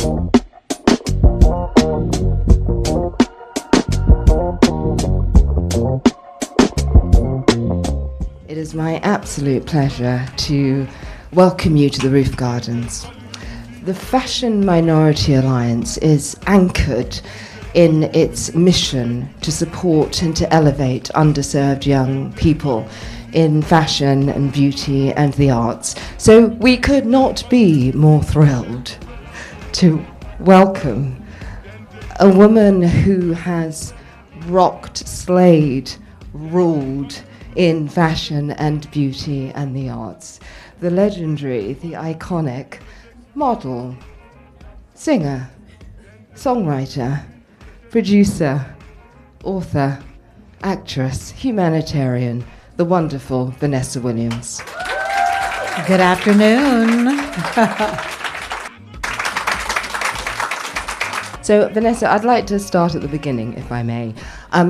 It is my absolute pleasure to welcome you to the Roof Gardens. The Fashion Minority Alliance is anchored in its mission to support and to elevate underserved young people in fashion and beauty and the arts. So we could not be more thrilled to welcome a woman who has rocked, slayed, ruled in fashion and beauty and the arts. The legendary, the iconic model, singer, songwriter, producer, author, actress, humanitarian, the wonderful Vanessa Williams. Good afternoon. So, Vanessa, I'd like to start at the beginning, if I may,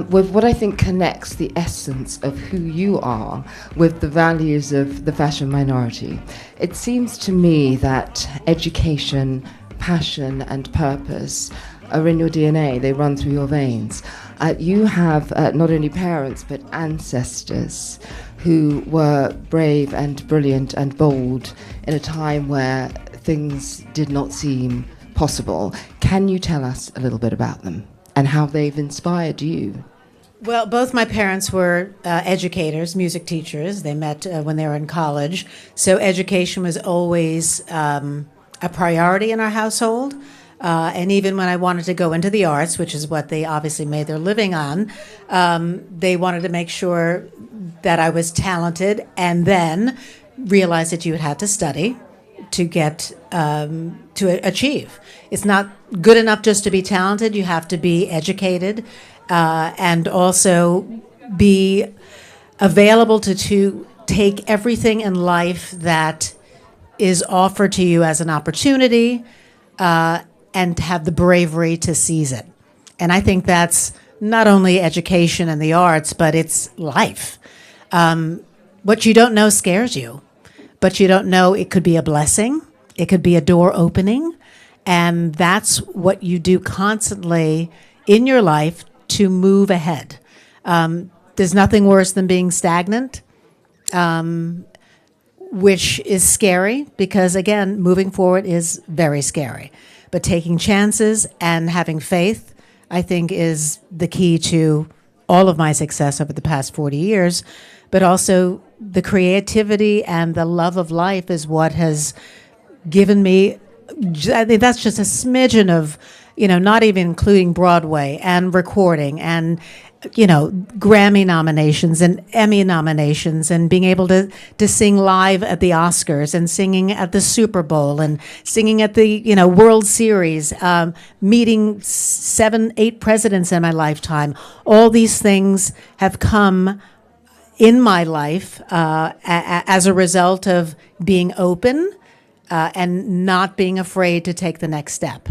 with what I think connects the essence of who you are with the values of the fashion minority. It seems to me that education, passion, and purpose are in your DNA. They run through your veins. You have not only parents, but ancestors who were brave and brilliant and bold in a time where things did not seem possible. Can you tell us a little bit about them and how they've inspired you? Well, both my parents were educators, music teachers. They met when they were in college. So education was always a priority in our household. And even when I wanted to go into the arts, which is what they obviously made their living on, they wanted to make sure that I was talented and then realized that you had to study to get to achieve. It's not good enough just to be talented. You have to be educated and also be available to take everything in life that is offered to you as an opportunity and have the bravery to seize it. And I think that's not only education and the arts, but it's life. What you don't know scares you. But you don't know, it could be a blessing, it could be a door opening, and that's what you do constantly in your life to move ahead. There's nothing worse than being stagnant, which is scary because, again, moving forward is very scary. But taking chances and having faith, I think, is the key to all of my success over the past 40 years, but also the creativity and the love of life is what has given me, I think that's just a smidgen of, not even including Broadway and recording and, Grammy nominations and Emmy nominations and being able to sing live at the Oscars and singing at the Super Bowl and singing at the, World Series, meeting 7, 8 presidents in my lifetime. All these things have come in my life as a result of being open and not being afraid to take the next step.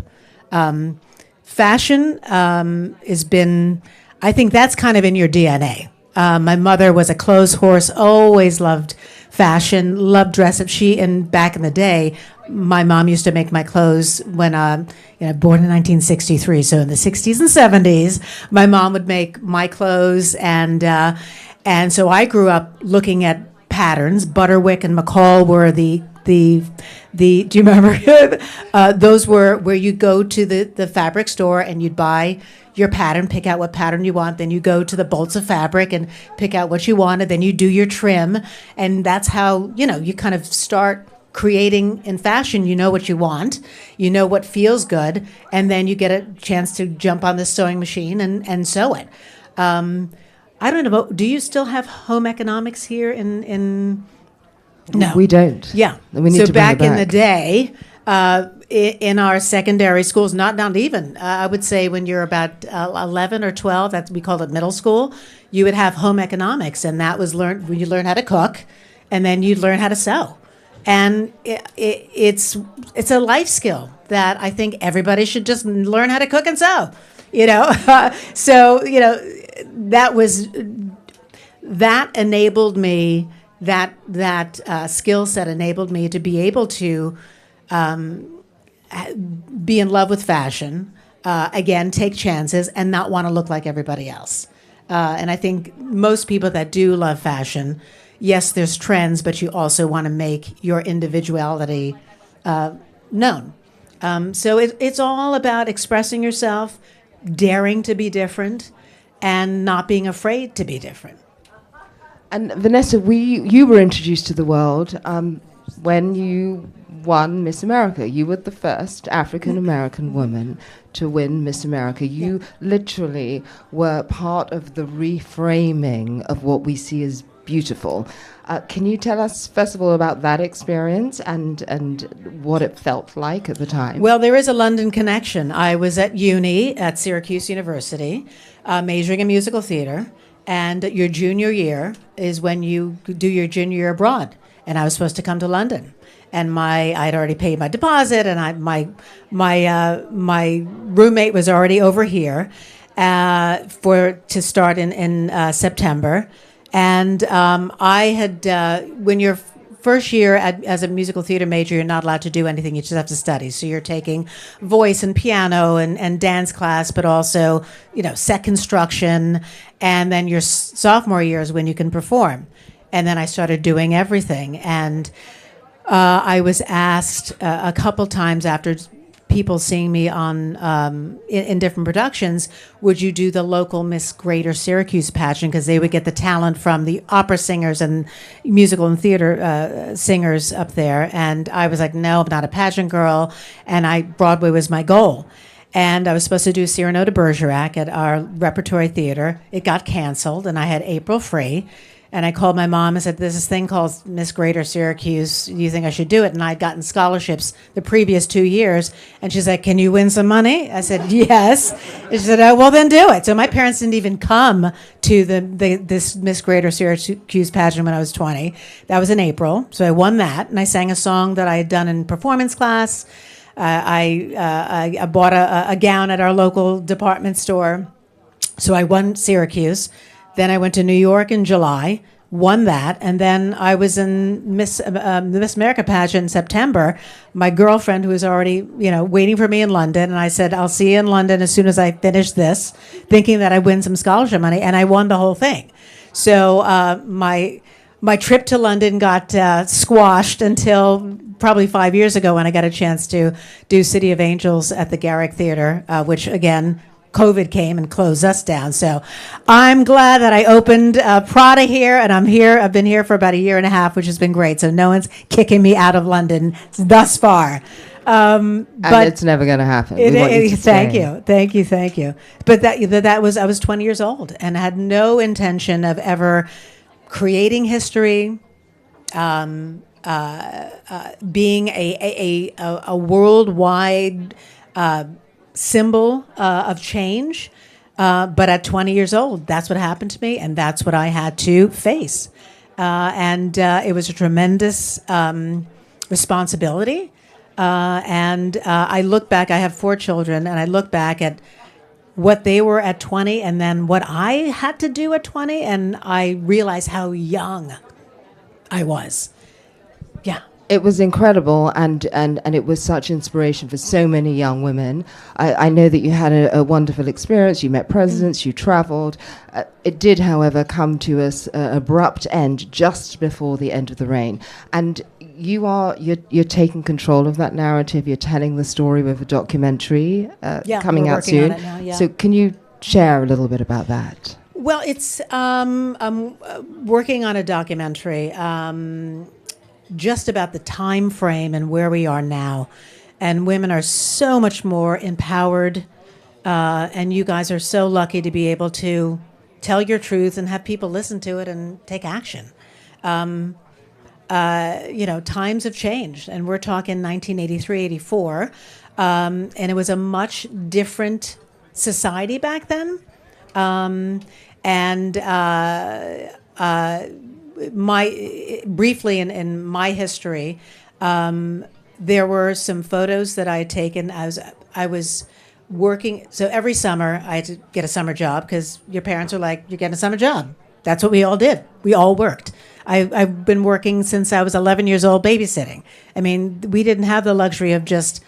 Fashion has been, I think that's kind of in your DNA. My mother was a clothes horse, always loved fashion, loved dress up. And back in the day, my mom used to make my clothes when, born in 1963. So in the 60s and 70s, my mom would make my clothes. And so I grew up looking at patterns. Butterwick and McCall were the do you remember? Those were where you go to the fabric store and you'd buy your pattern, pick out what pattern you want. Then you go to the bolts of fabric and pick out what you wanted. Then you do your trim. And that's how, you kind of start creating in fashion. You know what you want. You know what feels good. And then you get a chance to jump on the sewing machine and sew it. I don't know, do you still have home economics here in No. We don't. Yeah. We need so to bring back it back in the day, in our secondary schools, not even, I would say when you're about 11 or 12, that's, we called it middle school, you would have home economics, and that was learned when you learn how to cook, and then you'd learn how to sew. And it's a life skill that I think everybody should just learn how to cook and sew, So, that enabled me, that skill set enabled me to be able to be in love with fashion, again, take chances, and not want to look like everybody else. And I think most people that do love fashion, yes, there's trends, but you also want to make your individuality known. So it's all about expressing yourself, daring to be different, and not being afraid to be different. And Vanessa, you were introduced to the world when you won Miss America. You were the first African-American woman to win Miss America. You literally were part of the reframing of what we see as beautiful. Can you tell us, first of all, about that experience and what it felt like at the time? Well, there is a London connection. I was at uni at Syracuse University, majoring in musical theater, and your junior year is when you do your junior year abroad, and I was supposed to come to London. And I'd already paid my deposit, and my roommate was already over here to start in September. And I had, when you're first year as a musical theater major, you're not allowed to do anything. You just have to study. So you're taking voice and piano and dance class, but also, set construction. And then your sophomore year is when you can perform. And then I started doing everything. And I was asked a couple times after people seeing me on in different productions, would you do the local Miss Greater Syracuse pageant? Because they would get the talent from the opera singers and musical and theater singers up there. And I was like, no, I'm not a pageant girl. And Broadway was my goal. And I was supposed to do Cyrano de Bergerac at our repertory theater. It got canceled, and I had April free. And I called my mom and said, there's this thing called Miss Greater Syracuse. Do you think I should do it? And I'd gotten scholarships the previous 2 years. And she's like, can you win some money? I said, yes. And she said, oh, well, then do it. So my parents didn't even come to this Miss Greater Syracuse pageant when I was 20. That was in April. So I won that. And I sang a song that I had done in performance class. I bought a gown at our local department store. So I won Syracuse. Then I went to New York in July, won that, and then I was in the Miss America pageant in September. My girlfriend, who was already, waiting for me in London, and I said, I'll see you in London as soon as I finish this, thinking that I'd win some scholarship money, and I won the whole thing. So my trip to London got squashed until probably 5 years ago when I got a chance to do City of Angels at the Garrick Theater, which, again, COVID came and closed us down. So I'm glad that I opened Prada here, and I'm here. I've been here for about a year and a half, which has been great. So no one's kicking me out of London thus far. And it's never going to happen. Thank you. But I was 20 years old and had no intention of ever creating history, being a worldwide symbol of change, but at 20 years old, that's what happened to me, and that's what I had to face. And it was a tremendous responsibility. And I look back, I have 4 children, and I look back at what they were at 20 and then what I had to do at 20, and I realized how young I was. Yeah. It was incredible, and it was such inspiration for so many young women. I know that you had a wonderful experience. You met presidents, you traveled. It did, however, come to an abrupt end just before the end of the reign. And you're taking control of that narrative. You're telling the story with a documentary coming out soon. On it now, yeah. So can you share a little bit about that? Well, it's I'm working on a documentary just about the time frame and where we are now. And women are so much more empowered, and you guys are so lucky to be able to tell your truth and have people listen to it and take action. Times have changed, and we're talking 1983, 84, and it was a much different society back then. Briefly in my history, there were some photos that I had taken as I was working. So every summer I had to get a summer job because your parents are like, you're getting a summer job. That's what we all did. We all worked. I've been working since I was 11 years old babysitting. I mean, we didn't have the luxury of just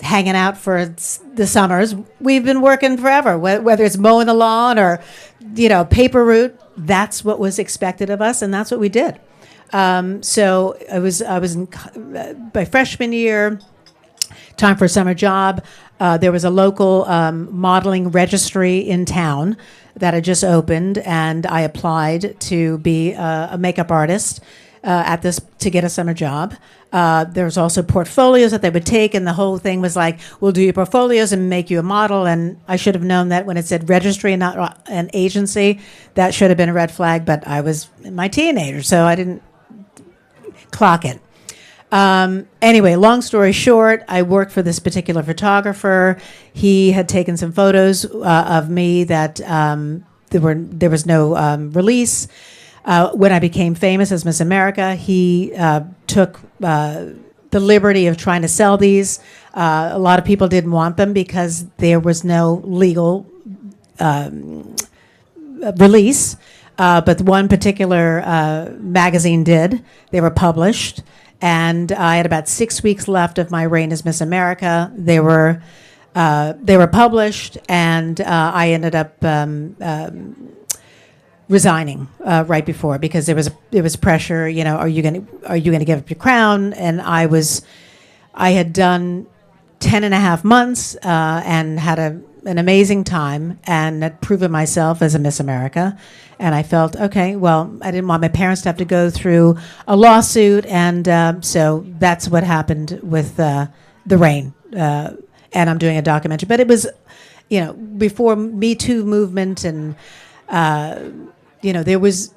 hanging out for the summers. We've been working forever, whether it's mowing the lawn or, paper route. That's what was expected of us, and that's what we did. So I was in by freshman year, time for a summer job. There was a local modeling registry in town that had just opened, and I applied to be a makeup artist to get a summer job. There was also portfolios that they would take, and the whole thing was like, we'll do your portfolios and make you a model. And I should have known that when it said registry and not an agency, that should have been a red flag, but I was in my teenager, so I didn't clock it. Anyway, long story short, I worked for this particular photographer. He had taken some photos of me that there was no release. When I became famous as Miss America, he took the liberty of trying to sell these. A lot of people didn't want them because there was no legal release. But one particular magazine did. They were published. And I had about 6 weeks left of my reign as Miss America. They were published, and I ended up resigning right before, because there was pressure. Are you going to give up your crown? And I had done 10 and a half months and had an amazing time and had proven myself as a Miss America. And I felt, okay, well, I didn't want my parents to have to go through a lawsuit. And so that's what happened with the reign. And I'm doing a documentary. But it was, before Me Too movement, and, there was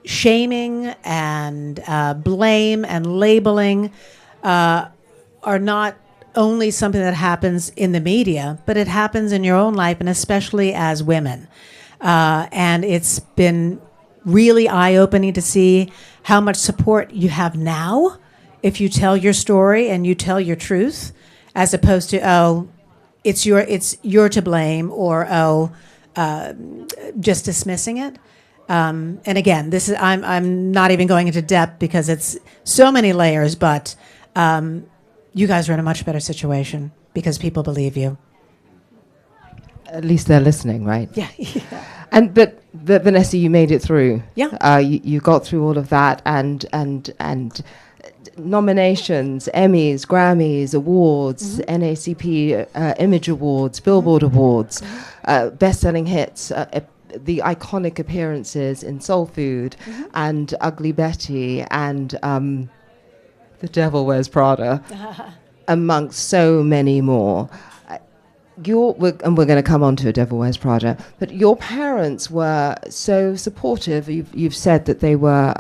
shaming and blame and labeling are not only something that happens in the media, but it happens in your own life, and especially as women. And it's been really eye-opening to see how much support you have now if you tell your story and you tell your truth, as opposed to, it's you're to blame, or just dismissing it. And again, I'm not even going into depth because it's so many layers, but you guys are in a much better situation because people believe you. At least they're listening, right? Yeah. But Vanessa, you made it through. Yeah. You got through all of that, and nominations, Emmys, Grammys, awards, NACP Image Awards, Billboard Awards, best-selling hits, the iconic appearances in Soul Food and Ugly Betty and The Devil Wears Prada, amongst so many more. We're going to come on to A Devil Wears Prada, but your parents were so supportive. You've said that they were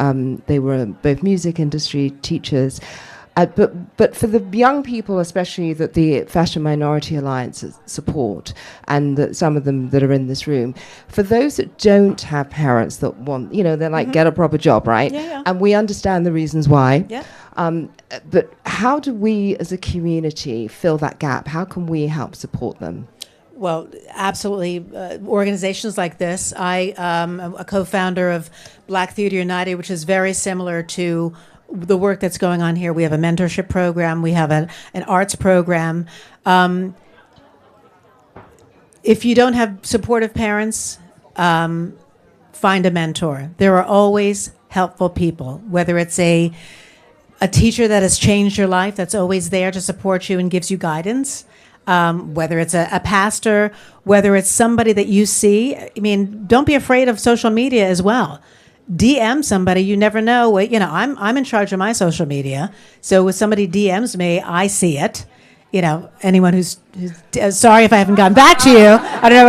both music industry teachers, but for the young people, especially that the Fashion Minority Alliance support, and some of them that are in this room, for those that don't have parents that want, they're like, get a proper job, right? Yeah. And we understand the reasons why. Yeah. But how do we as a community fill that gap? How can we help support them? Well, absolutely. Organizations like this. I am a co-founder of Black Theatre United, which is very similar to the work that's going on here. We have a mentorship program. We have an arts program. If you don't have supportive parents, find a mentor. There are always helpful people, whether it's a teacher that has changed your life, that's always there to support you and gives you guidance, whether it's a pastor, whether it's somebody that you see. I mean, don't be afraid of social media as well. DM somebody, you never know. I'm in charge of my social media, so if somebody DMs me, I see it. Anyone who's sorry if I haven't gotten back to you, I don't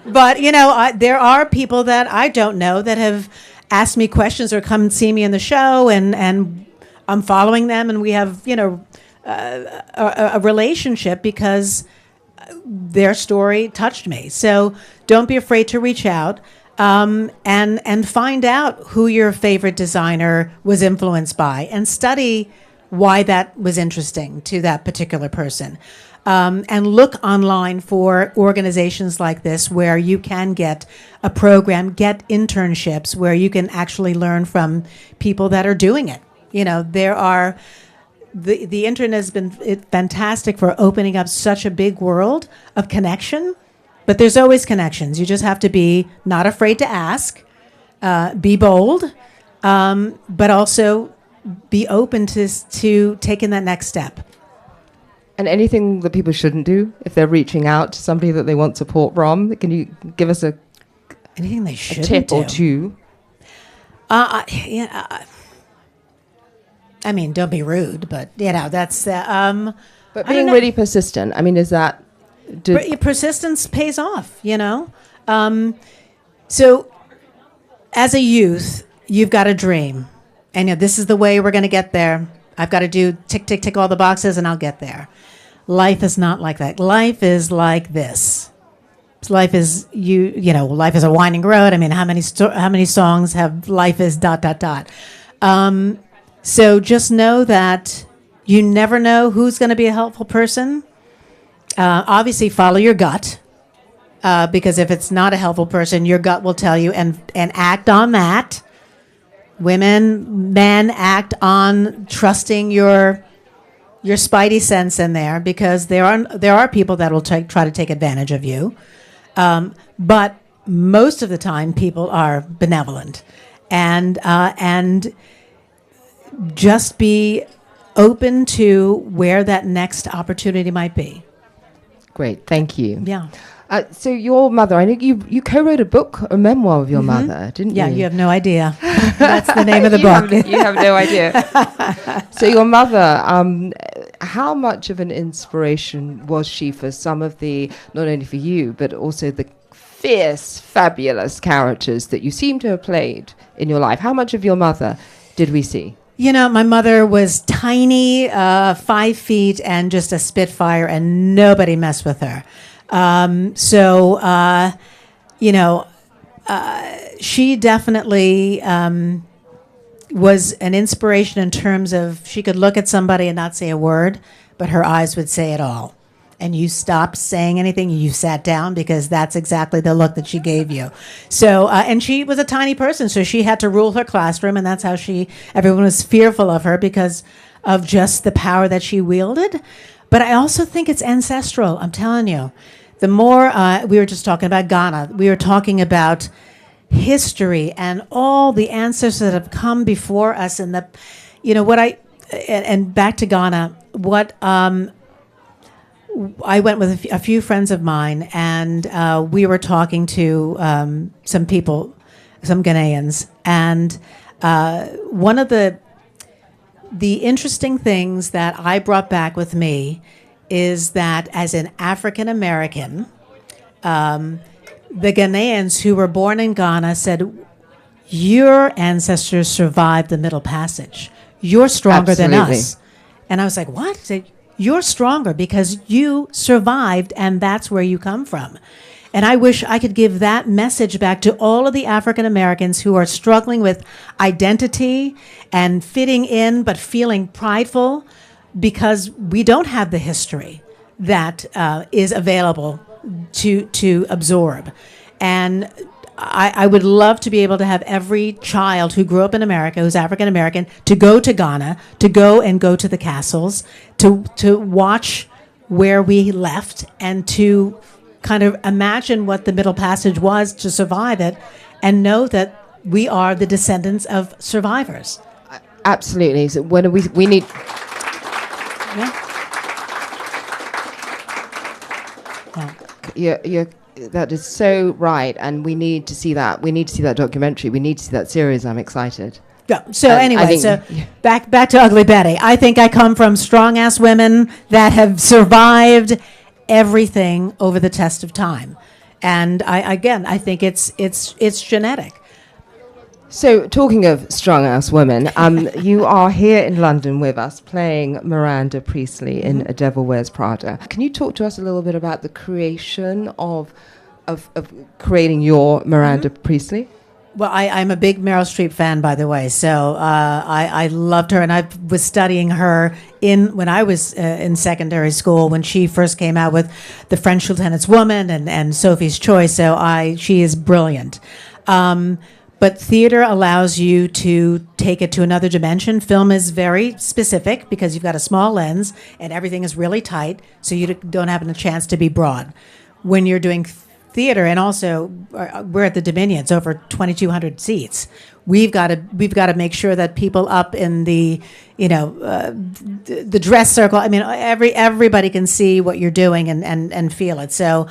know. But there are people that I don't know that have asked me questions or come and see me in the show, and I'm following them, and we have a relationship because their story touched me. So don't be afraid to reach out. And find out who your favorite designer was influenced by, and study why that was interesting to that particular person. And look online for organizations like this where you can get a program, get internships where you can actually learn from people that are doing it. There are the internet has been fantastic for opening up such a big world of connection, but there's always connections. You just have to be not afraid to ask, be bold, but also be open to taking that next step. And anything that people shouldn't do if they're reaching out to somebody that they want support from? Can you give us anything they shouldn't tip do? or two? I mean, don't be rude, but that's. But being really persistent. I mean, is that persistence pays off? So, as a youth, you've got a dream, and this is the way we're going to get there. I've got to do tick, tick, tick all the boxes, and I'll get there. Life is not like that. Life is like this. Life is life is a winding road. I mean, how many songs have life is ... So just know that you never know who's going to be a helpful person. Obviously, follow your gut, because if it's not a helpful person, your gut will tell you, and act on that. Women, men, act on trusting your spidey sense in there, because there are people that will try to take advantage of you. But most of the time, people are benevolent, and just be open to where that next opportunity might be. Great, thank you. Yeah. So your mother, I know you co-wrote a book, a memoir of your mother, didn't you? Yeah, you have no idea. That's the name of the book. You have no idea. So your mother, how much of an inspiration was she for some of the, not only for you, but also the fierce, fabulous characters that you seem to have played in your life? How much of your mother did we see? My mother was tiny, 5 feet, and just a spitfire, and nobody messed with her. She definitely was an inspiration in terms of she could look at somebody and not say a word, but her eyes would say it all. And you stopped saying anything, you sat down, because that's exactly the look that she gave you. So, and she was a tiny person, so she had to rule her classroom, and that's how everyone was fearful of her because of just the power that she wielded. But I also think it's ancestral, I'm telling you. The more, we were just talking about Ghana, we were talking about history and all the ancestors that have come before us, and and back to Ghana, I went with a few friends of mine, and we were talking to some people, some Ghanaians, and one of the interesting things that I brought back with me is that as an African American, the Ghanaians who were born in Ghana said, your ancestors survived the Middle Passage. You're stronger than us. And I was like, what? He said, you're stronger because you survived, and that's where you come from. And I wish I could give that message back to all of the African Americans who are struggling with identity and fitting in, but feeling prideful because we don't have the history that is available to absorb. And I would love to be able to have every child who grew up in America, who's African American, to go to Ghana, to go to the castles, to watch where we left, and to kind of imagine what the Middle Passage was to survive it, and know that we are the descendants of survivors. Absolutely. So when we need. Yeah. That is so right, and we need to see that. We need to see that documentary. We need to see that series. I'm excited. Yeah. So anyway, back to Ugly Betty. I think I come from strong-ass women that have survived everything over the test of time, and I think it's genetic. So, talking of strong-ass women, you are here in London with us playing Miranda Priestley in A Devil Wears Prada. Can you talk to us a little bit about the creation of creating your Miranda Priestley? Well, I'm a big Meryl Streep fan, by the way, so I loved her, and I was studying her when I was in secondary school when she first came out with The French Lieutenant's Woman and Sophie's Choice, so she is brilliant. But theater allows you to take it to another dimension. Film is very specific because you've got a small lens and everything is really tight, so you don't have a chance to be broad. When you're doing theater, and also we're at the Dominion, it's over 2,200 seats. We've got to make sure that people up in the the dress circle. I mean, everybody can see what you're doing and feel it. So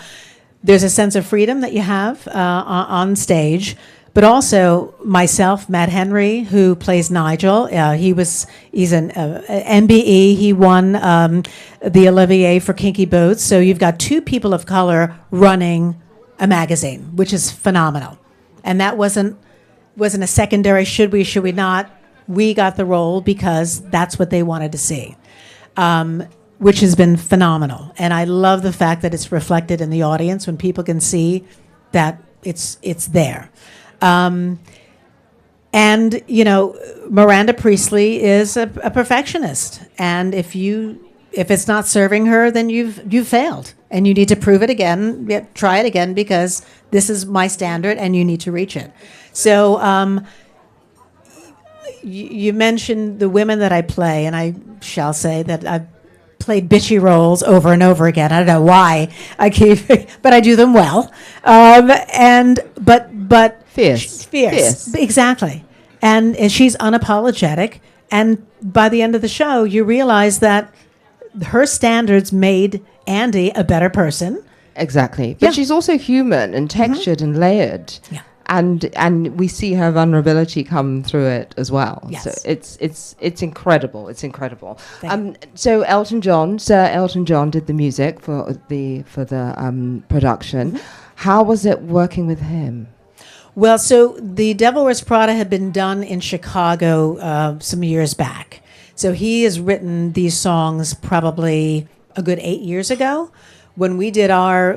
there's a sense of freedom that you have on stage. But also myself, Matt Henry, who plays Nigel. He's an MBE. He won the Olivier for Kinky Boots. So you've got two people of color running a magazine, which is phenomenal. And that wasn't a secondary. Should we not? We got the role because that's what they wanted to see, which has been phenomenal. And I love the fact that it's reflected in the audience when people can see that it's there. And Miranda Priestley is a perfectionist, and if it's not serving her, then you've failed, and you need to prove it again, try it again, because this is my standard, and you need to reach it. So you mentioned the women that I play, and I shall say that I've played bitchy roles over and over again. I don't know why but I do them well, but. Fierce. Exactly. And she's unapologetic. And by the end of the show, you realize that her standards made Andy a better person. Exactly. But she's also human and textured and layered. Yeah. And we see her vulnerability come through it as well. Yes. So it's incredible. It's incredible. So Sir Elton John did the music for the production. Mm-hmm. How was it working with him? Well, so the Devil Wears Prada had been done in Chicago some years back. So he has written these songs probably a good 8 years ago. When we did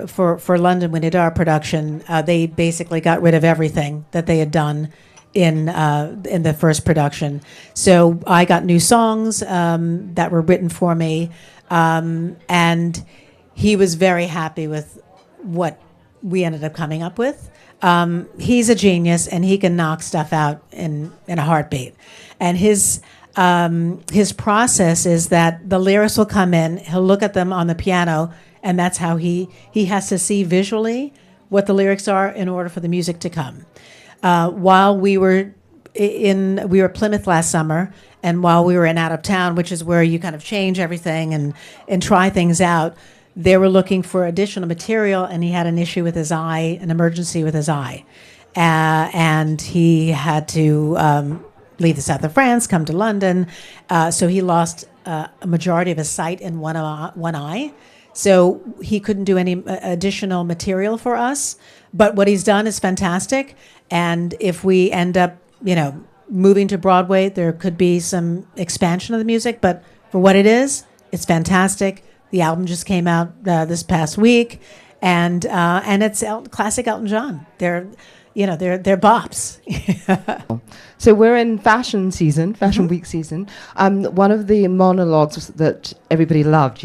for London, we did our production, they basically got rid of everything that they had done in the first production. So I got new songs that were written for me, and he was very happy with what we ended up coming up with. He's a genius, and he can knock stuff out in a heartbeat. And his process is that the lyrics will come in, he'll look at them on the piano, and that's how he has to see visually what the lyrics are in order for the music to come. While we were Plymouth last summer, and while we were in Out of Town, which is where you kind of change everything and try things out, they were looking for additional material, and he had an issue with his eye, an emergency with his eye. And he had to leave the south of France, come to London. So he lost a majority of his sight in one eye. So he couldn't do any additional material for us. But what he's done is fantastic. And if we end up, moving to Broadway, there could be some expansion of the music. But for what it is, it's fantastic. The album just came out this past week, and it's classic Elton John. They're bops. So we're in fashion week season. One of the monologues that everybody loved,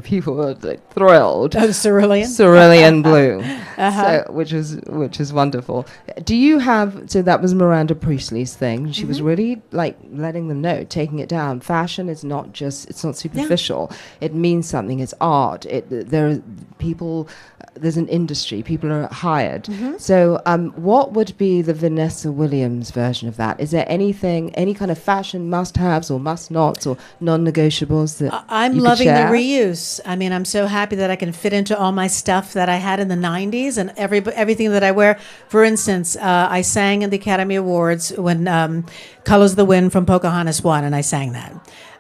people were like thrilled. Oh, Cerulean Blue, so, which is wonderful. Do you have? So that was Miranda Priestley's thing. She was really like letting them know, taking it down. Fashion is not it's not superficial. Yeah. It means something. It's art. There are people. There's an industry. People are hired. Mm-hmm. So what would be the Vanessa Williams version of that? Is there any kind of fashion must-haves or must-nots or non-negotiables that I'm you loving could the share? reuse. I mean, I'm so happy that I can fit into all my stuff that I had in the 90s and everything that I wear. For instance, I sang in the Academy Awards when Colors of the Wind from Pocahontas won, and I sang that.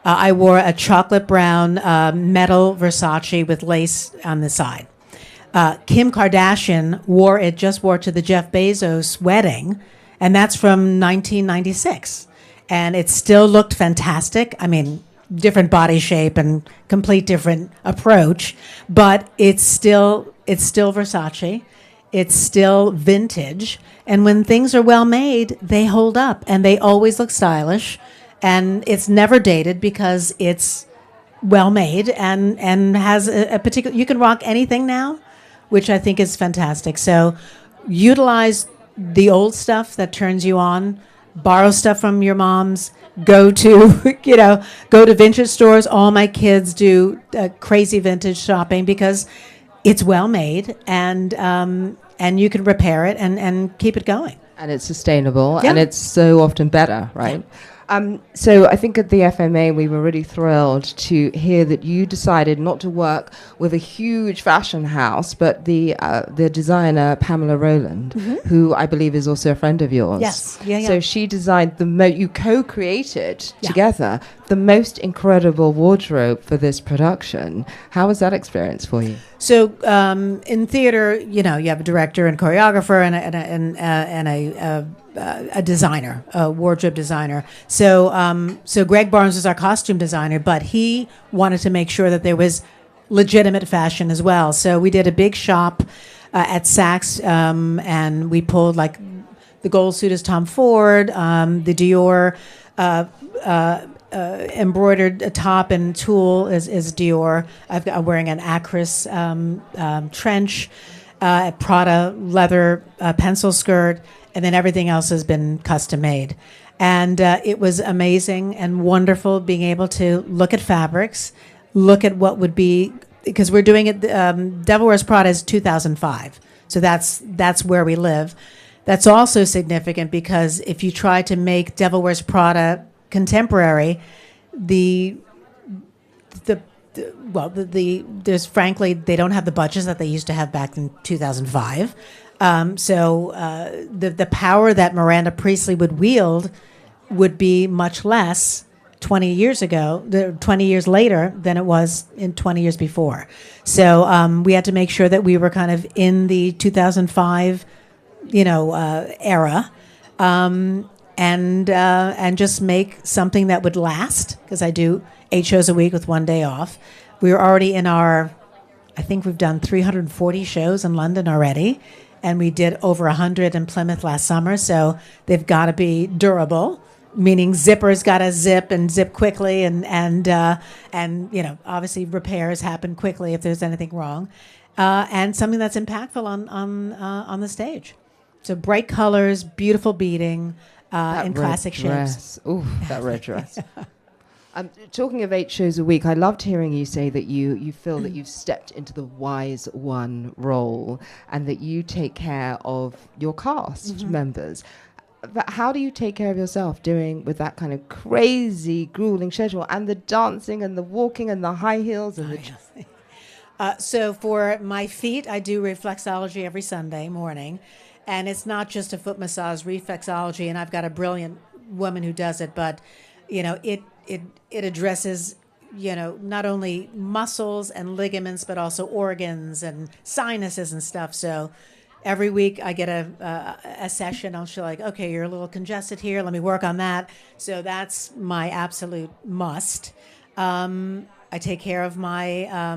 I wore a chocolate brown metal Versace with lace on the side. Kim Kardashian just wore to the Jeff Bezos wedding, and that's from 1996. And it still looked fantastic. I mean, different body shape and complete different approach, but it's still Versace. It's still vintage. And when things are well made, they hold up, and they always look stylish. And it's never dated because it's well made and has a particular. You can rock anything now, which I think is fantastic. So utilize the old stuff that turns you on, borrow stuff from your moms, go to, go to vintage stores. All my kids do crazy vintage shopping because it's well made, and you can repair it and keep it going. And it's sustainable, Yeah. and it's so often better, right? So I think at the FMA we were really thrilled to hear that you decided not to work with a huge fashion house, but the designer Pamela Rowland, who I believe is also a friend of yours. Yes, yeah. So she designed you co-created Yeah. together the most incredible wardrobe for this production. How was that experience for you? So in theater, you have a director and choreographer and a designer, a wardrobe designer. So Greg Barnes was our costume designer, but he wanted to make sure that there was legitimate fashion as well. So we did a big shop at Saks, and we pulled like the gold suit is Tom Ford, the Dior embroidered top and tulle is Dior. I'm wearing an Acris trench, a Prada leather pencil skirt, and then everything else has been custom made. And it was amazing and wonderful being able to look at fabrics, look at what would be, because we're doing it, Devil Wears Prada is 2005. So that's where we live. That's also significant because if you try to make Devil Wears Prada contemporary, there's frankly, they don't have the budgets that they used to have back in 2005. So the power that Miranda Priestley would wield would be much less 20 years ago, 20 years later than it was in 20 years before. So we had to make sure that we were kind of in the 2005, era, and just make something that would last, because I do 8 shows a week with 1 day off. We were already I think we've done 340 shows in London already, and we did over 100 in Plymouth last summer, so they've got to be durable, meaning zippers got to zip and zip quickly, and obviously repairs happen quickly if there's anything wrong, and something that's impactful on the stage. So bright colors, beautiful beading, in classic shapes. Ooh, that red dress. Talking of 8 shows a week, I loved hearing you say that you feel that you've stepped into the wise one role and that you take care of your cast members. But how do you take care of yourself with that kind of crazy, grueling schedule and the dancing and the walking and the high heels and So for my feet, I do reflexology every Sunday morning. And it's not just a foot massage, reflexology, and I've got a brilliant woman who does it, but, it addresses, not only muscles and ligaments, but also organs and sinuses and stuff. So every week I get a session. She'll like, okay, you're a little congested here. Let me work on that. So that's my absolute must. I take care of my,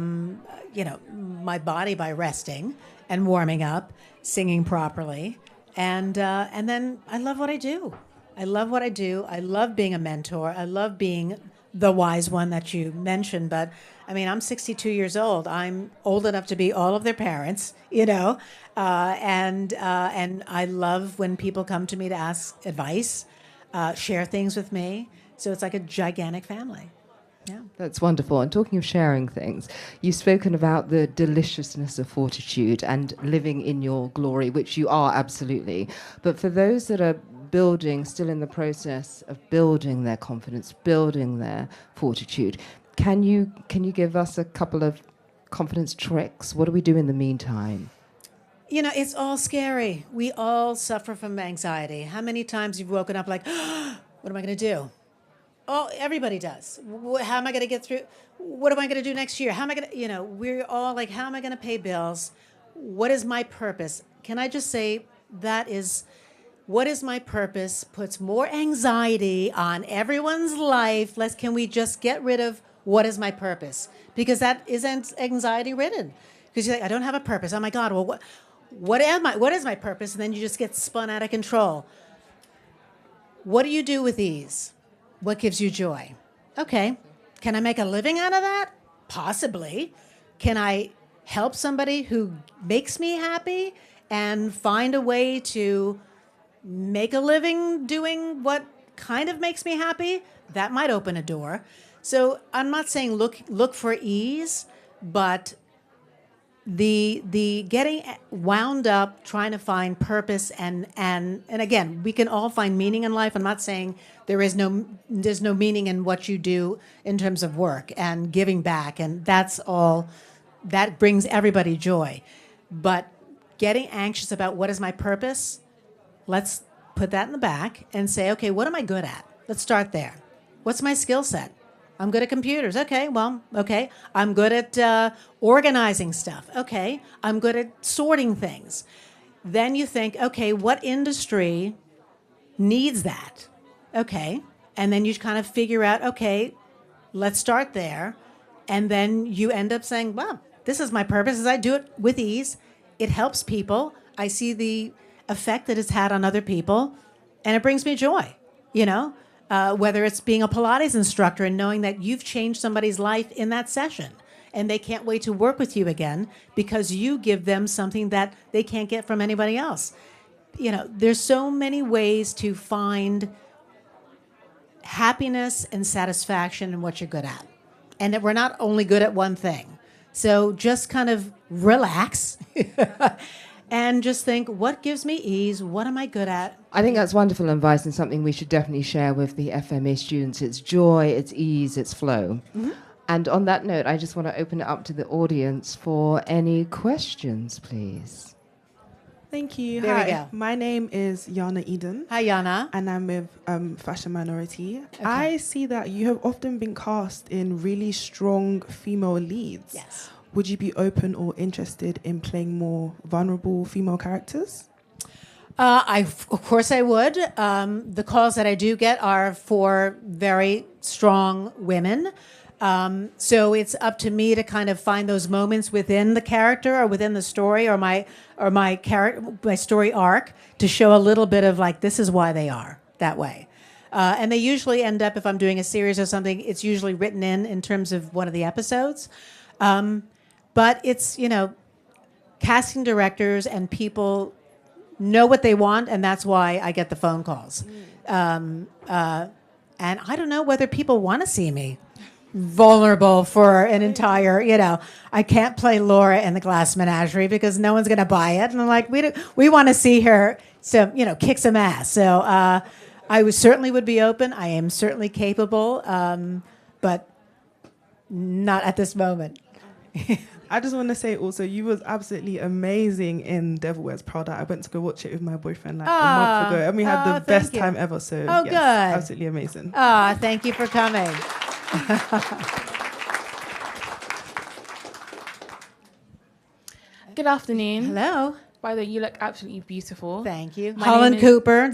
my body by resting and warming up, singing properly, and then I love what I do. I love being a mentor. I love being the wise one that you mentioned. But I mean, I'm 62 years old. I'm old enough to be all of their parents, and I love when people come to me to ask advice, share things with me. So it's like a gigantic family. Yeah. That's wonderful. And talking of sharing things, you've spoken about the deliciousness of fortitude and living in your glory, which you are absolutely. But for those that are still in the process of building their confidence, building their fortitude, can you give us a couple of confidence tricks? What do we do in the meantime? It's all scary. We all suffer from anxiety. How many times you've woken up like, what am I going to do? Oh, everybody does. How am I going to get through? What am I going to do next year? How am I going to, we're all like, how am I going to pay bills? What is my purpose? Can I just say what is my purpose puts more anxiety on everyone's life. Can we just get rid of what is my purpose? Because that isn't anxiety ridden. Because you're like, I don't have a purpose. Oh my God, well, what is my purpose? And then you just get spun out of control. What do you do with these? What gives you joy? Okay. Can I make a living out of that? Possibly. Can I help somebody who makes me happy and find a way to make a living doing what kind of makes me happy, that might open a door. So I'm not saying look for ease, but the getting wound up trying to find purpose and again, we can all find meaning in life. I'm not saying there's no meaning in what you do in terms of work and giving back, and that's all that brings everybody joy. But getting anxious about what is my purpose, let's put that in the back and say, okay, what am I good at? Let's start there. What's my skill set? I'm good at computers. Okay. I'm good at organizing stuff. Okay. I'm good at sorting things. Then you think, okay, what industry needs that? Okay. And then you kind of figure out, okay, let's start there. And then you end up saying, well, this is my purpose. As I do it with ease, it helps people. I see the effect that it's had on other people, and it brings me joy, whether it's being a Pilates instructor and knowing that you've changed somebody's life in that session and they can't wait to work with you again because you give them something that they can't get from anybody else. There's so many ways to find happiness and satisfaction in what you're good at. And that we're not only good at one thing. So just kind of relax and just think, what gives me ease? What am I good at? I think that's wonderful advice and something we should definitely share with the FMA students. It's joy, it's ease, it's flow. Mm-hmm. And on that note, I just want to open it up to the audience for any questions, please. Thank you. There Hi, we go. my name is Yana Eden. Hi, Yana. And I'm with Fashion Minority. Okay. I see that you have often been cast in really strong female leads. Yes. Would you be open or interested in playing more vulnerable female characters? Of course I would. The calls that I do get are for very strong women. So it's up to me to kind of find those moments within the character or within the story or my story arc to show a little bit of like, this is why they are that way. And they usually end up, if I'm doing a series or something, it's usually written in terms of one of the episodes. But it's, casting directors and people know what they want, and that's why I get the phone calls. And I don't know whether people want to see me vulnerable for an entire, I can't play Laura in the Glass Menagerie because no one's going to buy it. And I'm like, we want to see her, kick some ass. So I certainly would be open. I am certainly capable, but not at this moment. I just want to say also, you was absolutely amazing in Devil Wears Prada. I went to go watch it with my boyfriend a month ago, and we had the best time ever. So yes, good. Absolutely amazing. Thank you for coming. Good afternoon. Hello. By the way, you look absolutely beautiful. Thank you. My Holland name is- Cooper.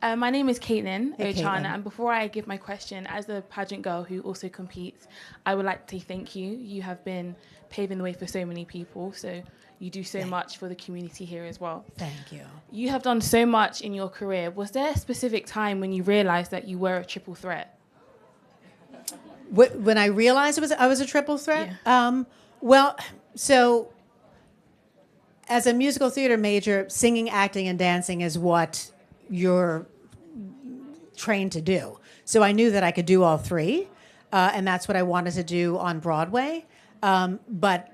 My name is Caitlin Hey, Ochana, Caitlin. and before I give my question, as a pageant girl who also competes, I would like to thank you. You have been paving the way for so many people, so you do so much for the community here as well. Thank you. You have done so much in your career. Was there a specific time when you realized that you were a triple threat? When I realized I was a triple threat? Yeah. So as a musical theater major, singing, acting, and dancing is what you're trained to do. So I knew that I could do all three, and that's what I wanted to do on Broadway. But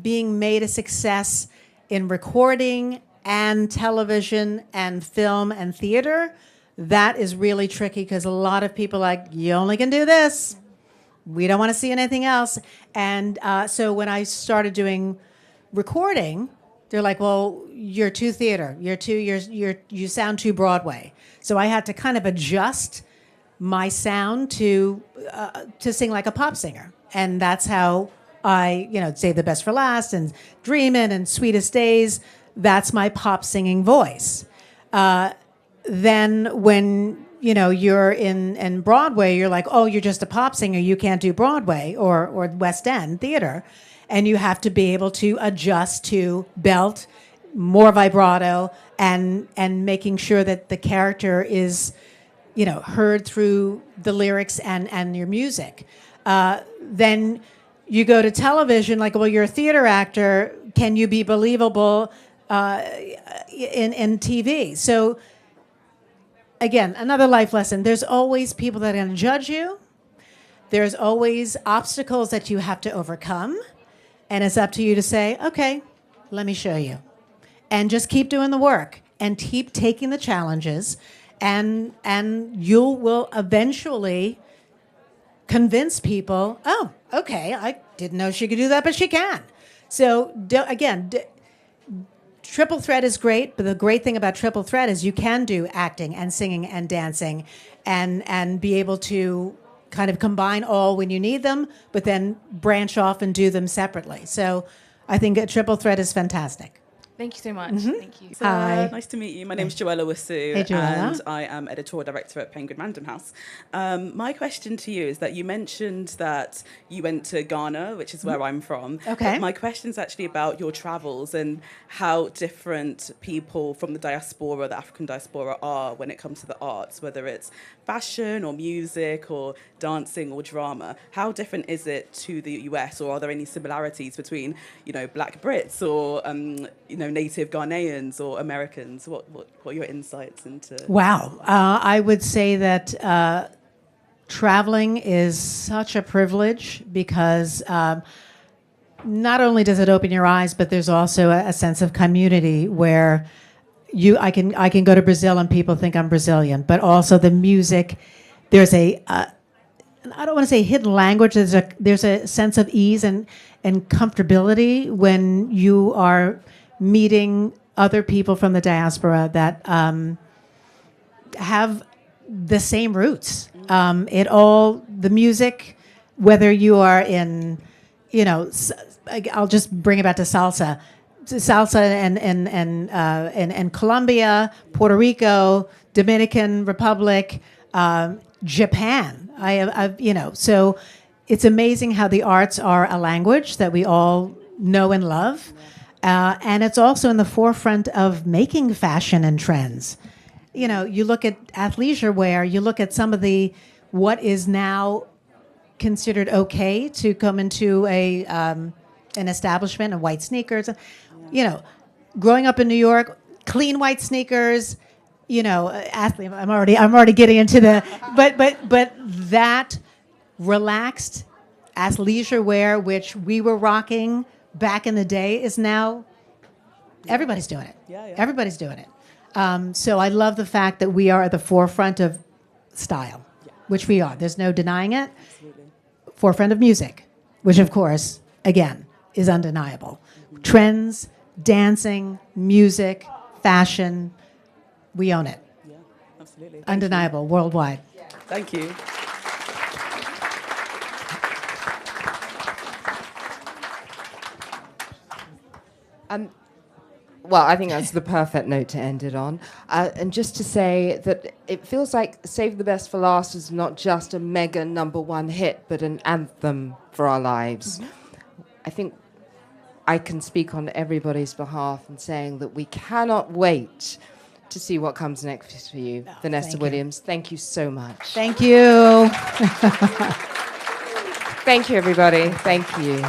being made a success in recording and television and film and theater, that is really tricky because a lot of people are like, you only can do this. We don't want to see anything else. And so when I started doing recording, they're like, well, you're too theater. You sound too Broadway. So I had to kind of adjust my sound to sing like a pop singer. And that's how I, Save the Best for Last and Dreamin' and Sweetest Days. That's my pop singing voice. Then when, you're in Broadway, you're like, oh, you're just a pop singer. You can't do Broadway or West End theater. And you have to be able to adjust to belt, more vibrato, and making sure that the character is, heard through the lyrics and your music. Then you go to television, like, well, you're a theater actor. Can you be believable in TV. So again, another life lesson. There's always people that are going to judge you. There's always obstacles that you have to overcome. And it's up to you to say, okay, let me show you. And just keep doing the work and keep taking the challenges. And you will eventually convince people, oh, okay, I didn't know she could do that, but she can. So triple threat is great, but the great thing about triple threat is you can do acting and singing and dancing and be able to kind of combine all when you need them, but then branch off and do them separately. So I think a triple threat is fantastic. Thank you so much. Thank you. So, nice to meet you. My name is Joella Wasu, Hey, Joella. and I am editorial director at Penguin Random House. My question to you is that you mentioned that you went to Ghana, which is where I'm from. Okay. But my question is actually about your travels and how different people from the diaspora, the African diaspora, are when it comes to the arts, whether it's fashion or music or dancing or drama. How different is it to the US, or are there any similarities between, Black Brits or, native Ghanaians or Americans? What are your insights into? Wow. I would say that traveling is such a privilege because not only does it open your eyes, but there's also a sense of community where I can go to Brazil and people think I'm Brazilian, but also the music. There's I don't want to say hidden language. There's a sense of ease and comfortability when you are meeting other people from the diaspora that have the same roots. The music, whether you are in, I'll just bring it back to salsa. Salsa in Colombia, Puerto Rico, Dominican Republic, Japan. So it's amazing how the arts are a language that we all know and love. And it's also in the forefront of making fashion and trends. You look at athleisure wear, you look at some of what is now considered okay to come into an establishment and white sneakers. Growing up in New York, clean white sneakers, athlete. I'm already getting into but that relaxed athleisure wear, which we were rocking back in the day, is now everybody's doing it. Yeah. Everybody's doing it. So I love the fact that we are at the forefront of style, which we are. There's no denying it. Absolutely. Forefront of music, which of course, again, is undeniable. Trends, dancing, music, fashion, we own it. Yeah, absolutely. Undeniable, worldwide. Thank you. Well, I think that's the perfect note to end it on. And just to say that it feels like Save the Best for Last is not just a mega #1 hit, but an anthem for our lives. I think I can speak on everybody's behalf in saying that we cannot wait to see what comes next for you. Vanessa Williams, thank you so much. Thank you. Thank you, everybody. Thank you.